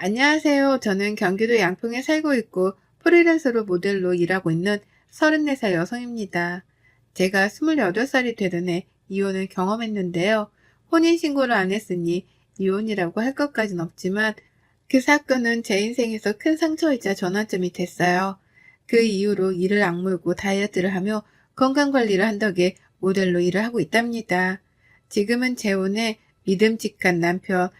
안녕하세요. 저는 경기도 양평에 살고 있고 프리랜서로 모델로 일하고 있는 34살 여성입니다. 제가 28살이 되던 해 이혼을 경험했는데요. 혼인신고를 안 했으니 이혼이라고 할 것까진 없지만 그 사건은 제 인생에서 큰 상처이자 전환점이 됐어요. 그 이후로 이를 악물고 다이어트를 하며 건강관리를 한 덕에 모델로 일을 하고 있답니다. 지금은 재혼해 믿음직한 남편,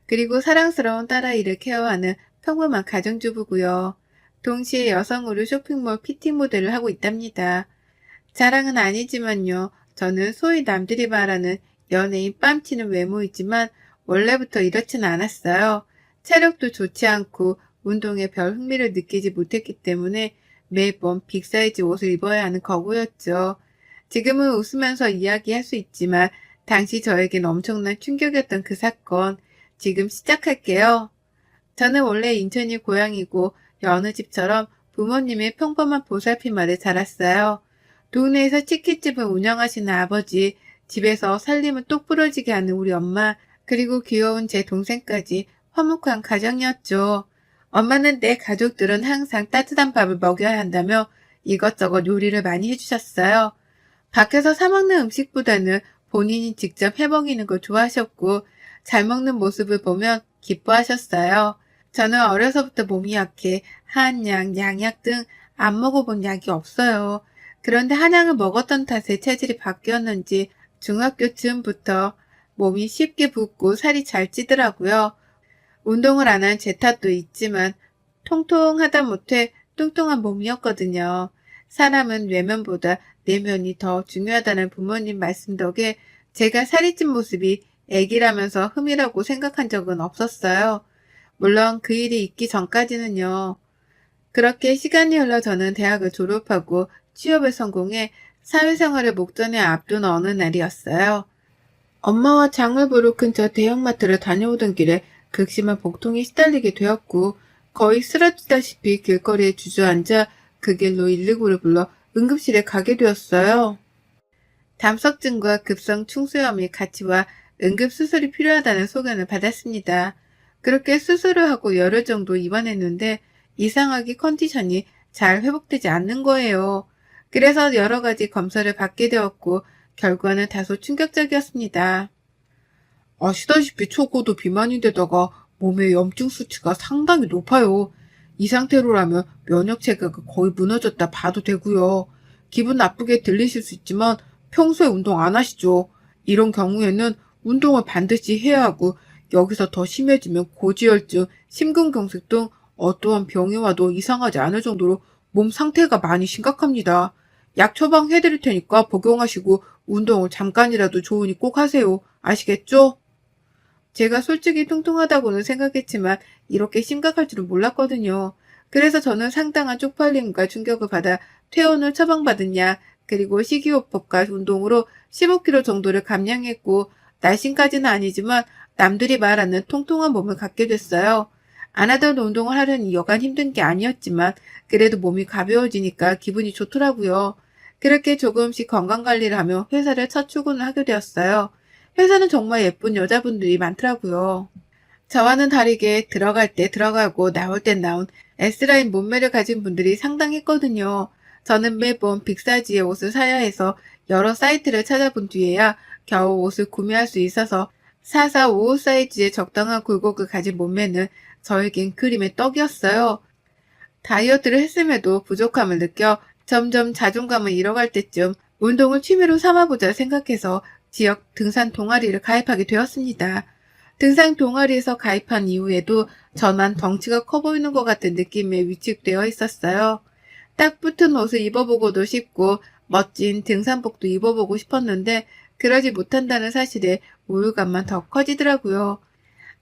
그리고 사랑스러운 딸아이를 케어하는 평범한 가정주부고요. 동시에 여성으로 쇼핑몰 PT 모델을 하고 있답니다. 자랑은 아니지만요. 저는 소위 남들이 말하는 연예인 뺨치는 외모이지만 원래부터 이렇진 않았어요. 체력도 좋지 않고 운동에 별 흥미를 느끼지 못했기 때문에 매번 빅사이즈 옷을 입어야 하는 거구였죠. 지금은 웃으면서 이야기할 수 있지만 당시 저에겐 엄청난 충격이었던 그 사건, 지금 시작할게요. 저는 원래 인천이 고향이고 여느 집처럼 부모님의 평범한 보살핌 아래 자랐어요. 동네에서 치킨집을 운영하시는 아버지, 집에서 살림을 똑부러지게 하는 우리 엄마, 그리고 귀여운 제 동생까지 화목한 가정이었죠. 엄마는 내 가족들은 항상 따뜻한 밥을 먹여야 한다며 이것저것 요리를 많이 해주셨어요. 밖에서 사 먹는 음식보다는 본인이 직접 해 먹이는 걸 좋아하셨고 잘 먹는 모습을 보면 기뻐하셨어요. 저는 어려서부터 몸이 약해 한약, 양약 등 안 먹어본 약이 없어요. 그런데 한약을 먹었던 탓에 체질이 바뀌었는지 중학교쯤부터 몸이 쉽게 붓고 살이 잘 찌더라고요. 운동을 안 한 제 탓도 있지만 통통하다 못해 뚱뚱한 몸이었거든요. 사람은 외면보다 내면이 더 중요하다는 부모님 말씀 덕에 제가 살이 찐 모습이 애기라면서 흠이라고 생각한 적은 없었어요. 물론 그 일이 있기 전까지는요. 그렇게 시간이 흘러 저는 대학을 졸업하고 취업에 성공해 사회생활을 목전에 앞둔 어느 날이었어요. 엄마와 장을 보러 근처 대형마트를 다녀오던 길에 극심한 복통에 시달리게 되었고 거의 쓰러지다시피 길거리에 주저앉아 그 길로 119를 불러 응급실에 가게 되었어요. 담석증과 급성 충수염이 같이 와 응급수술이 필요하다는 소견을 받았습니다. 그렇게 수술을 하고 열흘 정도 입원했는데 이상하게 컨디션이 잘 회복되지 않는 거예요. 그래서 여러 가지 검사를 받게 되었고 결과는 다소 충격적이었습니다. 아시다시피 초고도 비만인데다가 몸의 염증 수치가 상당히 높아요. 이 상태로라면 면역 체계가 거의 무너졌다 봐도 되고요. 기분 나쁘게 들리실 수 있지만 평소에 운동 안 하시죠? 이런 경우에는 운동을 반드시 해야 하고 여기서 더 심해지면 고지혈증, 심근경색 등 어떠한 병이 와도 이상하지 않을 정도로 몸 상태가 많이 심각합니다. 약 처방해드릴 테니까 복용하시고 운동을 잠깐이라도 좋으니 꼭 하세요. 아시겠죠? 제가 솔직히 뚱뚱하다고는 생각했지만 이렇게 심각할 줄은 몰랐거든요. 그래서 저는 상당한 쪽팔림과 충격을 받아 퇴원을 처방받은 약, 그리고 식이요법과 운동으로 15kg 정도를 감량했고 날씬까지는 아니지만 남들이 말하는 통통한 몸을 갖게 됐어요. 안 하던 운동을 하려니 여간 힘든 게 아니었지만 그래도 몸이 가벼워지니까 기분이 좋더라고요. 그렇게 조금씩 건강관리를 하며 회사를 첫 출근을 하게 되었어요. 회사는 정말 예쁜 여자분들이 많더라고요. 저와는 다르게 들어갈 때 들어가고 나올 땐 나온 S라인 몸매를 가진 분들이 상당했거든요. 저는 매번 빅사이즈의 옷을 사야 해서 여러 사이트를 찾아본 뒤에야 겨우 옷을 구매할 수 있어서 4455 사이즈의 적당한 굴곡을 가진 몸매는 저에겐 그림의 떡이었어요. 다이어트를 했음에도 부족함을 느껴 점점 자존감을 잃어갈 때쯤 운동을 취미로 삼아보자 생각해서 지역 등산 동아리를 가입하게 되었습니다. 등산 동아리에서 가입한 이후에도 저만 덩치가 커 보이는 것 같은 느낌에 위축되어 있었어요. 딱 붙은 옷을 입어보고도 싶고 멋진 등산복도 입어보고 싶었는데 그러지 못한다는 사실에 우울감만 더 커지더라고요.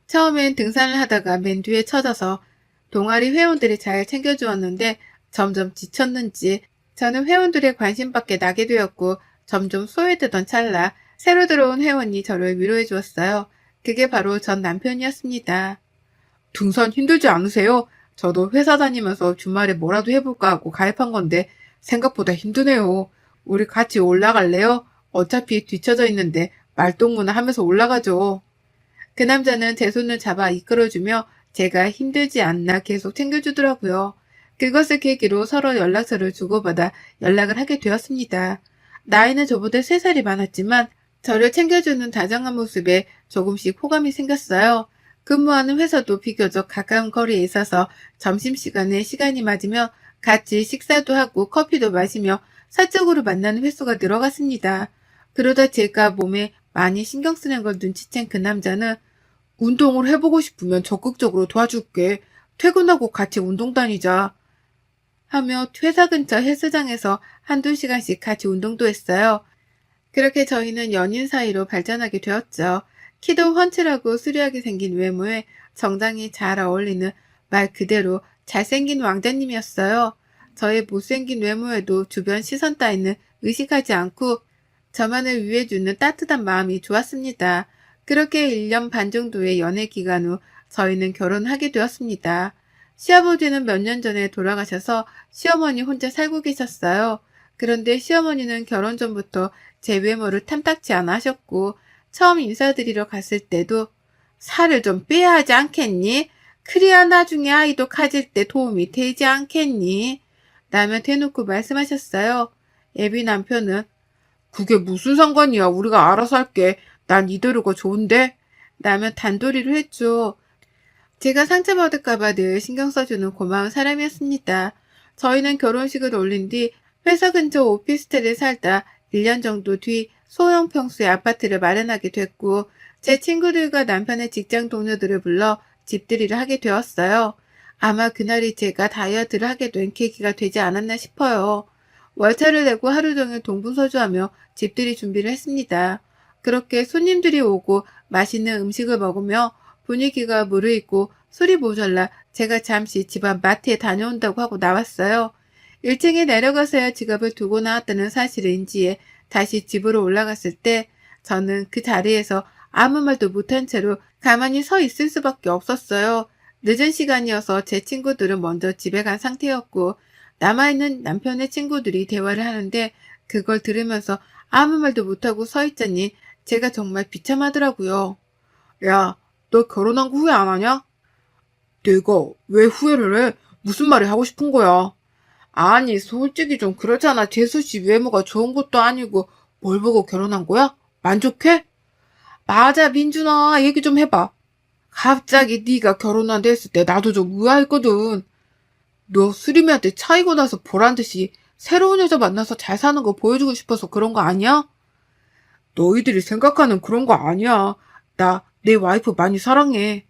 처음엔 등산을 하다가 맨 뒤에 처져서 동아리 회원들이 잘 챙겨주었는데 점점 지쳤는지 저는 회원들의 관심밖에 나게 되었고 점점 소외되던 찰나 새로 들어온 회원이 저를 위로해 주었어요. 그게 바로 전 남편이었습니다. 등산 힘들지 않으세요? 저도 회사 다니면서 주말에 뭐라도 해볼까 하고 가입한 건데 생각보다 힘드네요. 우리 같이 올라갈래요? 어차피 뒤쳐져 있는데 말동무나 하면서 올라가죠. 그 남자는 제 손을 잡아 이끌어주며 제가 힘들지 않나 계속 챙겨주더라고요. 그것을 계기로 서로 연락처를 주고받아 연락을 하게 되었습니다. 나이는 저보다 3살이 많았지만 저를 챙겨주는 다정한 모습에 조금씩 호감이 생겼어요. 근무하는 회사도 비교적 가까운 거리에 있어서 점심시간에 시간이 맞으며 같이 식사도 하고 커피도 마시며 사적으로 만나는 횟수가 늘어갔습니다. 그러다 제가 몸에 많이 신경 쓰는 걸 눈치챈 그 남자는 운동을 해보고 싶으면 적극적으로 도와줄게. 퇴근하고 같이 운동 다니자. 하며 회사 근처 헬스장에서 한두 시간씩 같이 운동도 했어요. 그렇게 저희는 연인 사이로 발전하게 되었죠. 키도 훤칠하고 수려하게 생긴 외모에 정장이 잘 어울리는 말 그대로 잘생긴 왕자님이었어요. 저의 못생긴 외모에도 주변 시선 따위는 의식하지 않고 저만을 위해주는 따뜻한 마음이 좋았습니다. 그렇게 1년 반 정도의 연애 기간 후 저희는 결혼하게 되었습니다. 시아버지는 몇 년 전에 돌아가셔서 시어머니 혼자 살고 계셨어요. 그런데 시어머니는 결혼 전부터 제 외모를 탐탁치 않아 하셨고 처음 인사드리러 갔을 때도 살을 좀 빼야 하지 않겠니? 그래야 나중에 아이도 가질 때 도움이 되지 않겠니? 라며 대놓고 말씀하셨어요. 애비 남편은 그게 무슨 상관이야. 우리가 알아서 할게. 난 이대로가 좋은데? 라며 단도리를 했죠. 제가 상처받을까봐 늘 신경 써주는 고마운 사람이었습니다. 저희는 결혼식을 올린 뒤 회사 근처 오피스텔에 살다 1년 정도 뒤 소형 평수의 아파트를 마련하게 됐고 제 친구들과 남편의 직장 동료들을 불러 집들이를 하게 되었어요. 아마 그날이 제가 다이어트를 하게 된 계기가 되지 않았나 싶어요. 월차를 내고 하루 종일 동분서주하며 집들이 준비를 했습니다. 그렇게 손님들이 오고 맛있는 음식을 먹으며 분위기가 무르익고 술이 모자라 제가 잠시 집안 마트에 다녀온다고 하고 나왔어요. 1층에 내려가서야 지갑을 두고 나왔다는 사실을 인지해 다시 집으로 올라갔을 때 저는 그 자리에서 아무 말도 못한 채로 가만히 서 있을 수밖에 없었어요. 늦은 시간이어서 제 친구들은 먼저 집에 간 상태였고 남아있는 남편의 친구들이 대화를 하는데 그걸 들으면서 아무 말도 못하고 서 있자니 제가 정말 비참하더라고요. 야, 너 결혼한 거 후회 안 하냐? 내가 왜 후회를 해? 무슨 말이 하고 싶은 거야? 아니, 솔직히 좀 그렇잖아. 재수 씨 외모가 좋은 것도 아니고 뭘 보고 결혼한 거야? 만족해? 맞아, 민준아. 얘기 좀 해봐. 갑자기 네가 결혼한다 했을 때 나도 좀 의아했거든. 너 수림이한테 차이고 나서 보란 듯이 새로운 여자 만나서 잘 사는 거 보여주고 싶어서 그런 거 아니야? 너희들이 생각하는 그런 거 아니야. 나 내 와이프 많이 사랑해.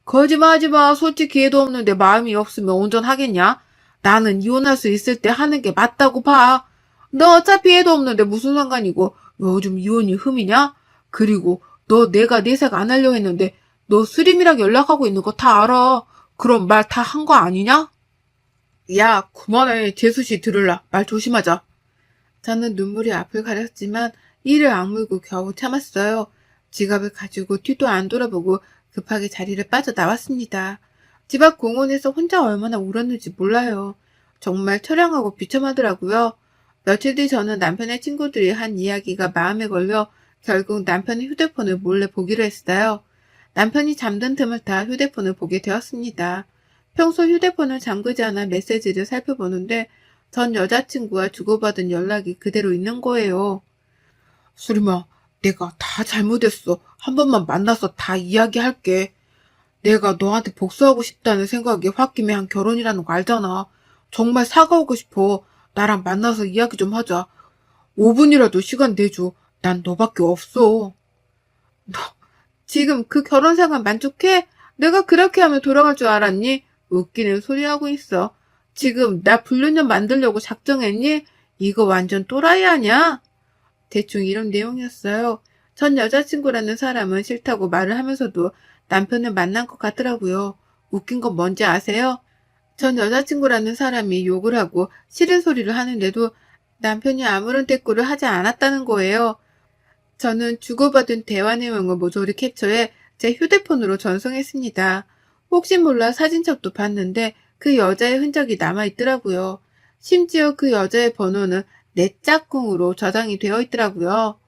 거짓말하지 마. 솔직히 애도 없는데 마음이 없으면 온전하겠냐? 나는 이혼할 수 있을 때 하는 게 맞다고 봐. 너 어차피 애도 없는데 무슨 상관이고 요즘 이혼이 흠이냐? 그리고 너 내가 내색 안 하려 했는데 너 수림이랑 연락하고 있는 거 다 알아. 그럼 말 다 한 거 아니냐? 야, 그만해. 재수씨 들을라. 말 조심하자. 저는 눈물이 앞을 가렸지만 이를 악물고 겨우 참았어요. 지갑을 가지고 뒤도 안 돌아보고 급하게 자리를 빠져나왔습니다. 집 앞 공원에서 혼자 얼마나 울었는지 몰라요. 정말 처량하고 비참하더라고요. 며칠 뒤 저는 남편의 친구들이 한 이야기가 마음에 걸려 결국 남편의 휴대폰을 몰래 보기로 했어요. 남편이 잠든 틈을 타 휴대폰을 보게 되었습니다. 평소 휴대폰을 잠그지 않아 메시지를 살펴보는데 전 여자친구와 주고받은 연락이 그대로 있는 거예요. 수림아, 내가 다 잘못했어. 한 번만 만나서 다 이야기할게. 내가 너한테 복수하고 싶다는 생각에 홧김에 한 결혼이라는 거 알잖아. 정말 사과하고 싶어. 나랑 만나서 이야기 좀 하자. 5분이라도 시간 내줘. 난 너밖에 없어. 너 지금 그 결혼 생활 만족해? 내가 그렇게 하면 돌아갈 줄 알았니? 웃기는 소리 하고 있어. 지금 나 불륜녀 만들려고 작정했니? 이거 완전 또라이 아니야? 대충 이런 내용이었어요. 전 여자친구라는 사람은 싫다고 말을 하면서도 남편을 만난 것 같더라고요. 웃긴 건 뭔지 아세요? 전 여자친구라는 사람이 욕을 하고 싫은 소리를 하는데도 남편이 아무런 대꾸를 하지 않았다는 거예요. 저는 주고받은 대화 내용을 모조리 캡처해 제 휴대폰으로 전송했습니다. 혹시 몰라 사진첩도 봤는데 그 여자의 흔적이 남아있더라고요. 심지어 그 여자의 번호는 내 짝꿍으로 저장이 되어 있더라고요.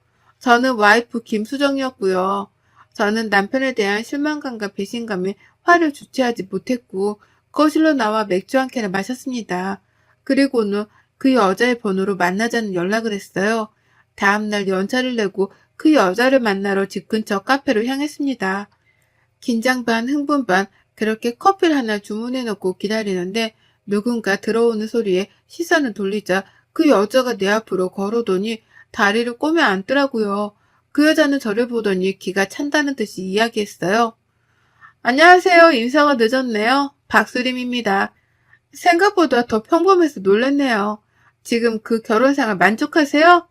저는 와이프 김수정이었고요. 저는 남편에 대한 실망감과 배신감에 화를 주체하지 못했고 거실로 나와 맥주 한 캔을 마셨습니다. 그리고는 그 여자의 번호로 만나자는 연락을 했어요. 다음날 연차를 내고 그 여자를 만나러 집 근처 카페로 향했습니다. 긴장 반 흥분 반 그렇게 커피를 하나 주문해 놓고 기다리는데 누군가 들어오는 소리에 시선을 돌리자 그 여자가 내 앞으로 걸어오더니 다리를 꼬며 앉더라고요. 그 여자는 저를 보더니 기가 찬다는 듯이 이야기했어요. 안녕하세요. 인사가 늦었네요. 박수림입니다. 생각보다 더 평범해서 놀랐네요. 지금 그 결혼 생활 만족하세요?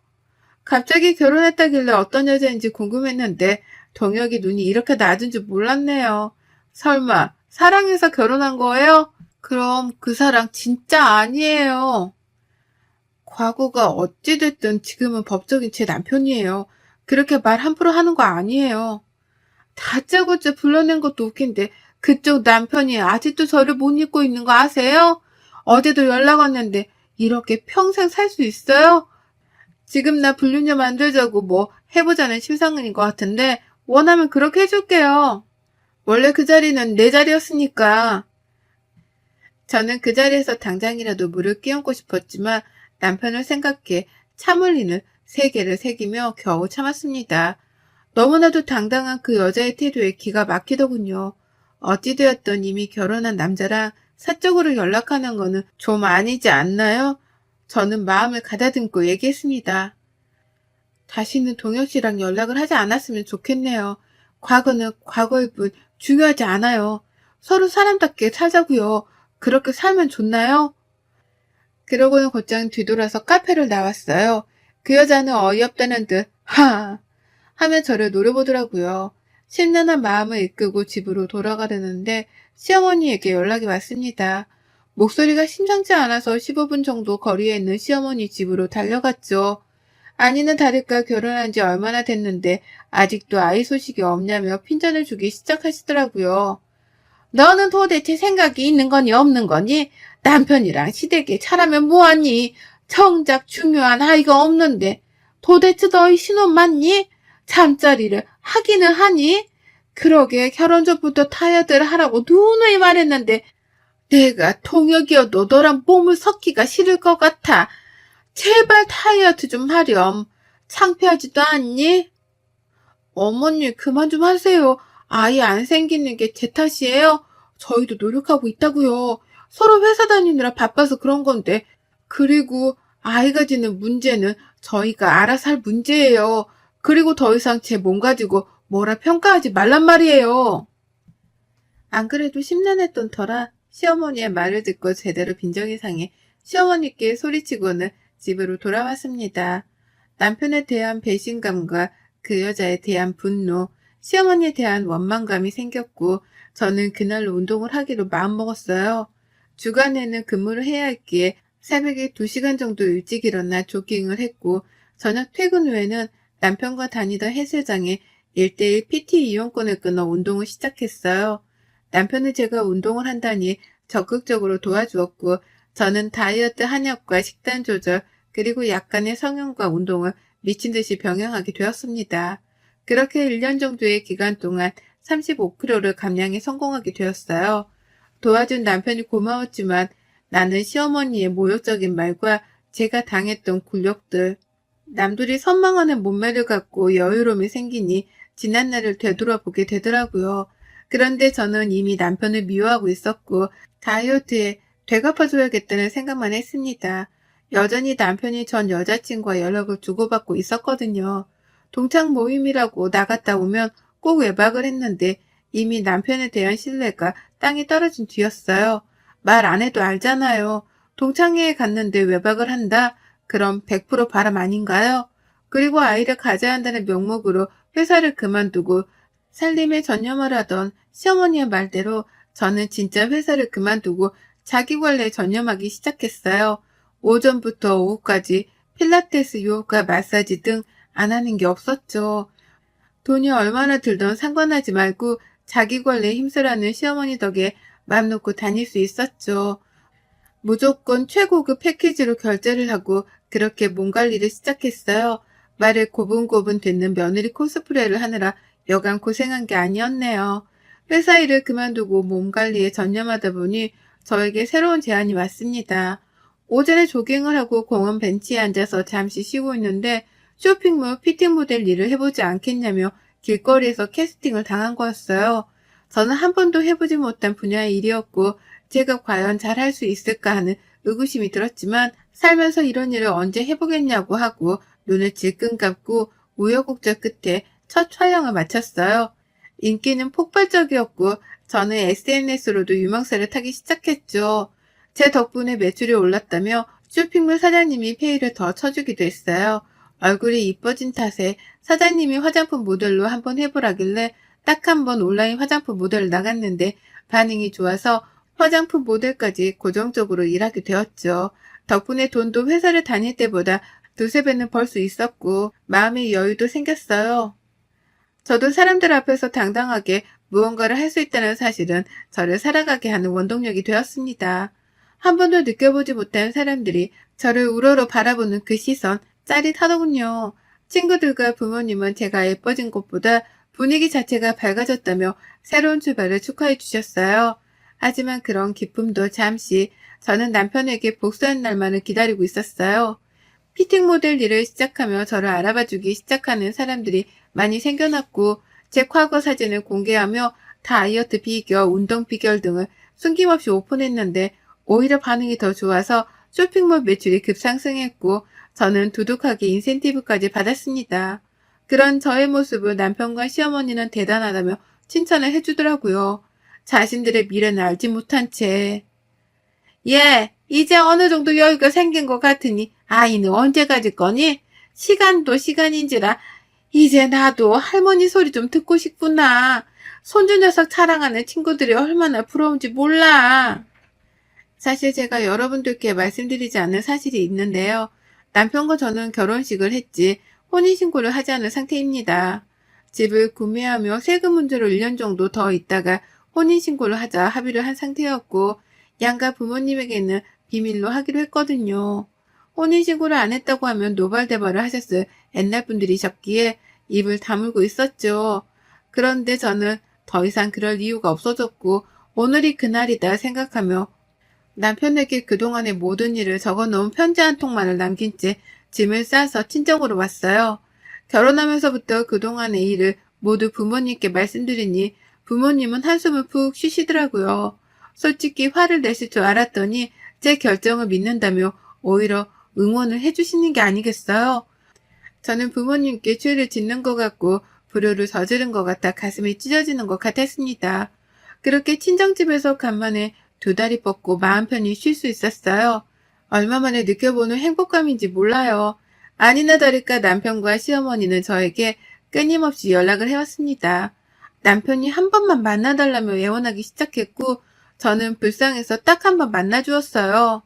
갑자기 결혼했다길래 어떤 여자인지 궁금했는데 동혁이 눈이 이렇게 낮은 줄 몰랐네요. 설마 사랑해서 결혼한 거예요? 그럼 그 사랑 진짜 아니에요. 과거가 어찌됐든 지금은 법적인 제 남편이에요. 그렇게 말 함부로 하는 거 아니에요. 다짜고짜 불러낸 것도 웃긴데 그쪽 남편이 아직도 저를 못 잊고 있는 거 아세요? 어제도 연락 왔는데 이렇게 평생 살 수 있어요? 지금 나 불륜녀 만들자고 뭐 해보자는 심상은인 것 같은데 원하면 그렇게 해줄게요. 원래 그 자리는 내 자리였으니까. 저는 그 자리에서 당장이라도 물을 끼얹고 싶었지만 남편을 생각해 참 흘리는 세개를 새기며 겨우 참았습니다. 너무나도 당당한 그 여자의 태도에 기가 막히더군요. 어찌되었든 이미 결혼한 남자랑 사적으로 연락하는 거는 좀 아니지 않나요? 저는 마음을 가다듬고 얘기했습니다. 다시는 동혁 씨랑 연락을 하지 않았으면 좋겠네요. 과거는 과거일 뿐 중요하지 않아요. 서로 사람답게 살자고요. 그렇게 살면 좋나요? 그러고는 곧장 뒤돌아서 카페를 나왔어요. 그 여자는 어이없다는 듯 하며 저를 노려보더라고요. 심란한 마음을 이끌고 집으로 돌아가려는데 시어머니에게 연락이 왔습니다. 목소리가 심상치 않아서 15분 정도 거리에 있는 시어머니 집으로 달려갔죠. 아니는 다를까 결혼한 지 얼마나 됐는데 아직도 아이 소식이 없냐며 핀잔을 주기 시작하시더라고요. 너는 도대체 생각이 있는 거니 없는 거니? 남편이랑 시댁에 차라면 뭐하니? 정작 중요한 아이가 없는데 도대체 너희 신혼 맞니? 잠자리를 하기는 하니? 그러게 결혼 전부터 다이어트를 하라고 누누이 말했는데 내가 통역이어도 너랑 몸을 섞기가 싫을 것 같아. 제발 다이어트 좀 하렴. 창피하지도 않니? 어머니 그만 좀 하세요. 아이 안 생기는 게 제 탓이에요? 저희도 노력하고 있다고요. 서로 회사 다니느라 바빠서 그런 건데. 그리고 아이가 지는 문제는 저희가 알아서 할 문제예요. 그리고 더 이상 제 몸 가지고 뭐라 평가하지 말란 말이에요. 안 그래도 심란했던 터라 시어머니의 말을 듣고 제대로 빈정이 상해 시어머니께 소리치고는 집으로 돌아왔습니다. 남편에 대한 배신감과 그 여자에 대한 분노, 시어머니에 대한 원망감이 생겼고 저는 그날로 운동을 하기로 마음먹었어요. 주간에는 근무를 해야 했기에 새벽에 2시간 정도 일찍 일어나 조깅을 했고 저녁 퇴근 후에는 남편과 다니던 헬스장에 1:1 PT 이용권을 끊어 운동을 시작했어요. 남편은 제가 운동을 한다니 적극적으로 도와주었고 저는 다이어트 한약과 식단 조절 그리고 약간의 성형과 운동을 미친 듯이 병행하게 되었습니다. 그렇게 1년 정도의 기간 동안 35kg를 감량에 성공하게 되었어요. 도와준 남편이 고마웠지만 나는 시어머니의 모욕적인 말과 제가 당했던 굴욕들, 남들이 선망하는 몸매를 갖고 여유로움이 생기니 지난날을 되돌아보게 되더라고요. 그런데 저는 이미 남편을 미워하고 있었고 다이어트에 되갚아줘야겠다는 생각만 했습니다. 여전히 남편이 전 여자친구와 연락을 주고받고 있었거든요. 동창 모임이라고 나갔다 오면 꼭 외박을 했는데 이미 남편에 대한 신뢰가 땅에 떨어진 뒤였어요. 말 안 해도 알잖아요. 동창회에 갔는데 외박을 한다? 그럼 100% 바람 아닌가요? 그리고 아이를 가져야 한다는 명목으로 회사를 그만두고 살림에 전념을 하던 시어머니의 말대로 저는 진짜 회사를 그만두고 자기관리에 전념하기 시작했어요. 오전부터 오후까지 필라테스, 요가, 마사지 등 안 하는 게 없었죠. 돈이 얼마나 들던 상관하지 말고 자기관리에 힘쓰라는 시어머니 덕에 맘 놓고 다닐 수 있었죠. 무조건 최고급 패키지로 결제를 하고 그렇게 몸 관리를 시작했어요. 말을 고분고분 듣는 며느리 코스프레를 하느라 여간 고생한 게 아니었네요. 회사 일을 그만두고 몸 관리에 전념하다 보니 저에게 새로운 제안이 왔습니다. 오전에 조깅을 하고 공원 벤치에 앉아서 잠시 쉬고 있는데 쇼핑몰 피팅 모델 일을 해보지 않겠냐며 길거리에서 캐스팅을 당한 거였어요. 저는 한 번도 해보지 못한 분야의 일이었고 제가 과연 잘할 수 있을까 하는 의구심이 들었지만 살면서 이런 일을 언제 해보겠냐고 하고 눈을 질끈 감고 우여곡절 끝에 첫 촬영을 마쳤어요. 인기는 폭발적이었고 저는 SNS로도 유명세를 타기 시작했죠. 제 덕분에 매출이 올랐다며 쇼핑몰 사장님이 페이를 더 쳐주기도 했어요. 얼굴이 이뻐진 탓에 사장님이 화장품 모델로 한번 해보라길래 딱 한 번 온라인 화장품 모델을 나갔는데 반응이 좋아서 화장품 모델까지 고정적으로 일하게 되었죠. 덕분에 돈도 회사를 다닐 때보다 두세 배는 벌 수 있었고 마음의 여유도 생겼어요. 저도 사람들 앞에서 당당하게 무언가를 할 수 있다는 사실은 저를 살아가게 하는 원동력이 되었습니다. 한 번도 느껴보지 못한 사람들이 저를 우러러 바라보는 그 시선 짜릿하더군요. 친구들과 부모님은 제가 예뻐진 것보다 분위기 자체가 밝아졌다며 새로운 출발을 축하해 주셨어요. 하지만 그런 기쁨도 잠시 저는 남편에게 복수한 날만을 기다리고 있었어요. 피팅 모델 일을 시작하며 저를 알아봐주기 시작하는 사람들이 많이 생겨났고 제 과거 사진을 공개하며 다이어트 비결, 운동 비결 등을 숨김없이 오픈했는데 오히려 반응이 더 좋아서 쇼핑몰 매출이 급상승했고 저는 두둑하게 인센티브까지 받았습니다. 그런 저의 모습을 남편과 시어머니는 대단하다며 칭찬을 해주더라고요. 자신들의 미래는 알지 못한 채. 예, 이제 어느 정도 여유가 생긴 것 같으니 아이는 언제 가질 거니? 시간도 시간인지라 이제 나도 할머니 소리 좀 듣고 싶구나. 손주 녀석 자랑하는 친구들이 얼마나 부러운지 몰라. 사실 제가 여러분들께 말씀드리지 않은 사실이 있는데요. 남편과 저는 결혼식을 했지 혼인신고를 하지 않은 상태입니다. 집을 구매하며 세금 문제로 1년 정도 더 있다가 혼인신고를 하자 합의를 한 상태였고 양가 부모님에게는 비밀로 하기로 했거든요. 혼인신고를 안 했다고 하면 노발대발을 하셨을 옛날 분들이셨기에 입을 다물고 있었죠. 그런데 저는 더 이상 그럴 이유가 없어졌고 오늘이 그날이다 생각하며 남편에게 그동안의 모든 일을 적어놓은 편지 한 통만을 남긴 채 짐을 싸서 친정으로 왔어요. 결혼하면서부터 그동안의 일을 모두 부모님께 말씀드리니 부모님은 한숨을 푹 쉬시더라고요. 솔직히 화를 내실 줄 알았더니 제 결정을 믿는다며 오히려 응원을 해주시는 게 아니겠어요? 저는 부모님께 죄를 짓는 것 같고 불효를 저지른 것 같아 가슴이 찢어지는 것 같았습니다. 그렇게 친정집에서 간만에 두 다리 뻗고 마음 편히 쉴 수 있었어요. 얼마 만에 느껴보는 행복감인지 몰라요. 아니나 다를까 남편과 시어머니는 저에게 끊임없이 연락을 해왔습니다. 남편이 한 번만 만나달라며 애원하기 시작했고 저는 불쌍해서 딱 한 번 만나주었어요.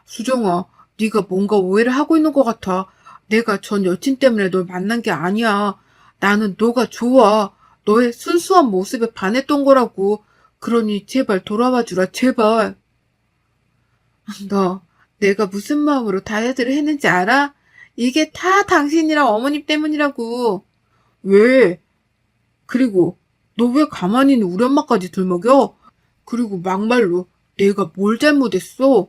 수정아, 네가 뭔가 오해를 하고 있는 것 같아. 내가 전 여친 때문에 널 만난 게 아니야. 나는 너가 좋아. 너의 순수한 모습에 반했던 거라고. 그러니 제발 돌아와 주라, 제발. 너, 내가 무슨 마음으로 다이어트를 했는지 알아? 이게 다 당신이랑 어머님 때문이라고. 왜? 그리고 너 왜 가만히 있는 우리 엄마까지 들먹여? 그리고 막말로 내가 뭘 잘못했어?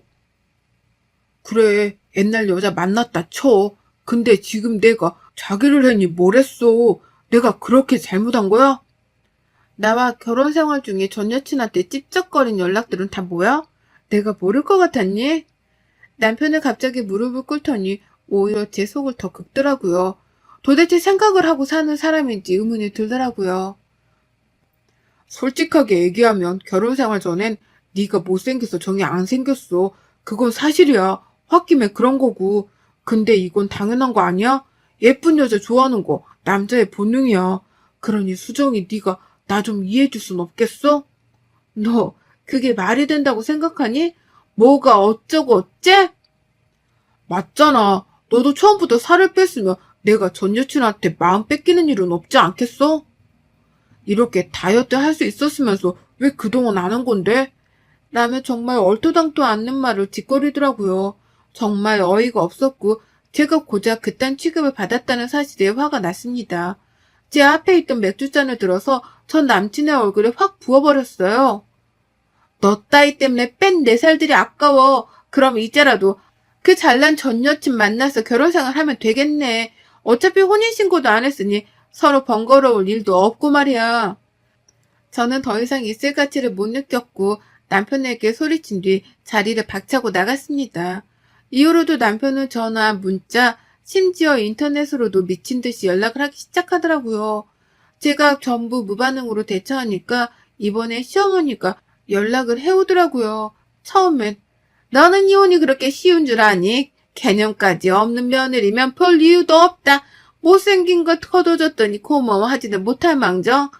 그래, 옛날 여자 만났다 쳐. 근데 지금 내가 자기를 했니 뭘 했어? 내가 그렇게 잘못한 거야? 나와 결혼 생활 중에 전 여친한테 찝쩍거린 연락들은 다 뭐야? 내가 모를 것 같았니? 남편을 갑자기 무릎을 꿇더니 오히려 제 속을 더 긁더라고요. 도대체 생각을 하고 사는 사람인지 의문이 들더라고요. 솔직하게 얘기하면 결혼 생활 전엔 네가 못생겨서 정이 안 생겼어. 그건 사실이야. 홧김에 그런 거고. 근데 이건 당연한 거 아니야? 예쁜 여자 좋아하는 거 남자의 본능이야. 그러니 수정이 네가 나 좀 이해해줄 순 없겠어? 너 그게 말이 된다고 생각하니? 뭐가 어쩌고 어째? 맞잖아. 너도 처음부터 살을 뺐으면 내가 전 여친한테 마음 뺏기는 일은 없지 않겠어? 이렇게 다이어트 할 수 있었으면서 왜 그동안 안 한 건데? 라며 정말 얼토당토 않는 말을 짓거리더라고요. 정말 어이가 없었고 제가 고작 그딴 취급을 받았다는 사실에 화가 났습니다. 제 앞에 있던 맥주잔을 들어서 전 남친의 얼굴에 확 부어버렸어요. 너 따위 때문에 뺀 내 살들이 아까워. 그럼 이제라도 그 잘난 전 여친 만나서 결혼생활 하면 되겠네. 어차피 혼인신고도 안 했으니 서로 번거로울 일도 없고 말이야. 저는 더 이상 있을 가치를 못 느꼈고 남편에게 소리친 뒤 자리를 박차고 나갔습니다. 이후로도 남편은 전화, 문자, 심지어 인터넷으로도 미친 듯이 연락을 하기 시작하더라고요. 제가 전부 무반응으로 대처하니까 이번에 시어머니가 연락을 해오더라고요. 처음엔 너는 이혼이 그렇게 쉬운 줄 아니? 개념까지 없는 며느리면 볼 이유도 없다. 못생긴 것 거둬줬더니 고마워하지는 못할 망정.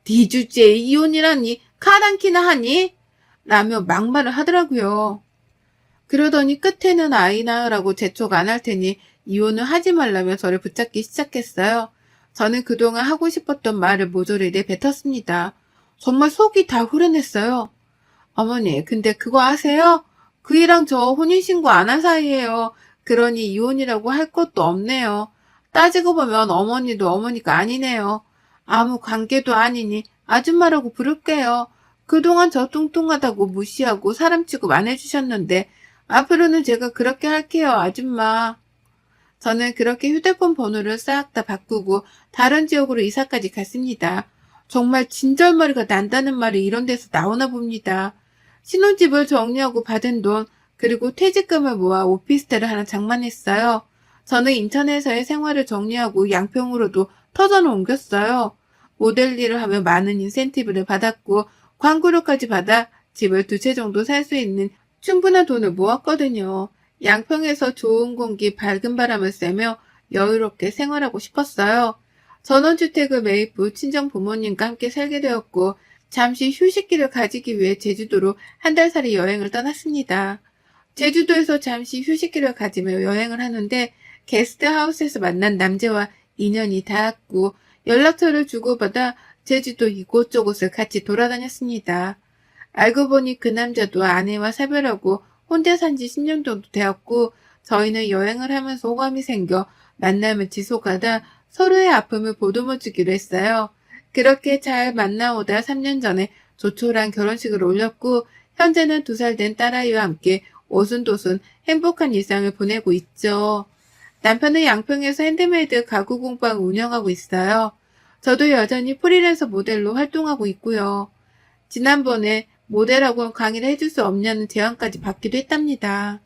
네 주제에 이혼이라니 가당키나 하니? 라며 막말을 하더라고요. 그러더니 끝에는 아이 낳으라고 재촉 안 할 테니 이혼을 하지 말라며 저를 붙잡기 시작했어요. 저는 그동안 하고 싶었던 말을 모조리 내뱉었습니다. 정말 속이 다 후련했어요. 어머니, 근데 그거 아세요? 그이랑 저 혼인신고 안 한 사이예요. 그러니 이혼이라고 할 것도 없네요. 따지고 보면 어머니도 어머니가 아니네요. 아무 관계도 아니니 아줌마라고 부를게요. 그동안 저 뚱뚱하다고 무시하고 사람 취급 안 해주셨는데 앞으로는 제가 그렇게 할게요, 아줌마. 저는 그렇게 휴대폰 번호를 싹 다 바꾸고 다른 지역으로 이사까지 갔습니다. 정말 진절머리가 난다는 말이 이런 데서 나오나 봅니다. 신혼집을 정리하고 받은 돈, 그리고 퇴직금을 모아 오피스텔을 하나 장만했어요. 저는 인천에서의 생활을 정리하고 양평으로도 터전을 옮겼어요. 모델 일을 하며 많은 인센티브를 받았고 광고료까지 받아 집을 2채 정도 살 수 있는 충분한 돈을 모았거든요. 양평에서 좋은 공기, 밝은 바람을 쐬며 여유롭게 생활하고 싶었어요. 전원주택을 매입 후 친정 부모님과 함께 살게 되었고 잠시 휴식기를 가지기 위해 제주도로 1달살이 여행을 떠났습니다. 제주도에서 잠시 휴식기를 가지며 여행을 하는데 게스트하우스에서 만난 남자와 인연이 닿았고 연락처를 주고받아 제주도 이곳저곳을 같이 돌아다녔습니다. 알고 보니 그 남자도 아내와 사별하고 혼자 산 지 10년 정도 되었고 저희는 여행을 하면서 호감이 생겨 만남을 지속하다 서로의 아픔을 보듬어주기로 했어요. 그렇게 잘 만나오다 3년 전에 조촐한 결혼식을 올렸고 현재는 2살 된 딸아이와 함께 오순도순 행복한 일상을 보내고 있죠. 남편은 양평에서 핸드메이드 가구 공방을 운영하고 있어요. 저도 여전히 프리랜서 모델로 활동하고 있고요. 지난번에 모델학원 강의를 해줄 수 없냐는 제안까지 받기도 했답니다.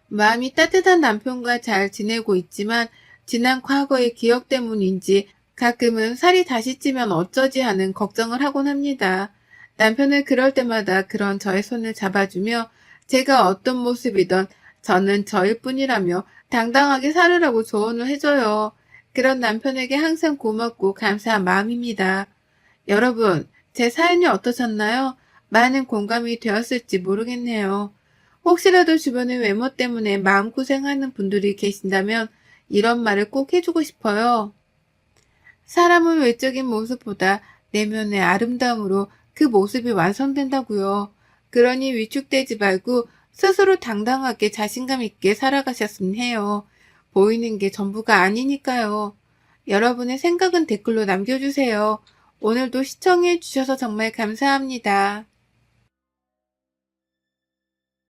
마음이 따뜻한 남편과 잘 지내고 있지만 지난 과거의 기억 때문인지 가끔은 살이 다시 찌면 어쩌지 하는 걱정을 하곤 합니다. 남편은 그럴 때마다 그런 저의 손을 잡아주며 제가 어떤 모습이든 저는 저일 뿐이라며 당당하게 살으라고 조언을 해줘요. 그런 남편에게 항상 고맙고 감사한 마음입니다. 여러분, 제 사연이 어떠셨나요? 많은 공감이 되었을지 모르겠네요. 혹시라도 주변의 외모 때문에 마음고생하는 분들이 계신다면 이런 말을 꼭 해주고 싶어요. 사람은 외적인 모습보다 내면의 아름다움으로 그 모습이 완성된다고요. 그러니 위축되지 말고 스스로 당당하게 자신감 있게 살아가셨으면 해요. 보이는 게 전부가 아니니까요. 여러분의 생각은 댓글로 남겨주세요. 오늘도 시청해 주셔서 정말 감사합니다.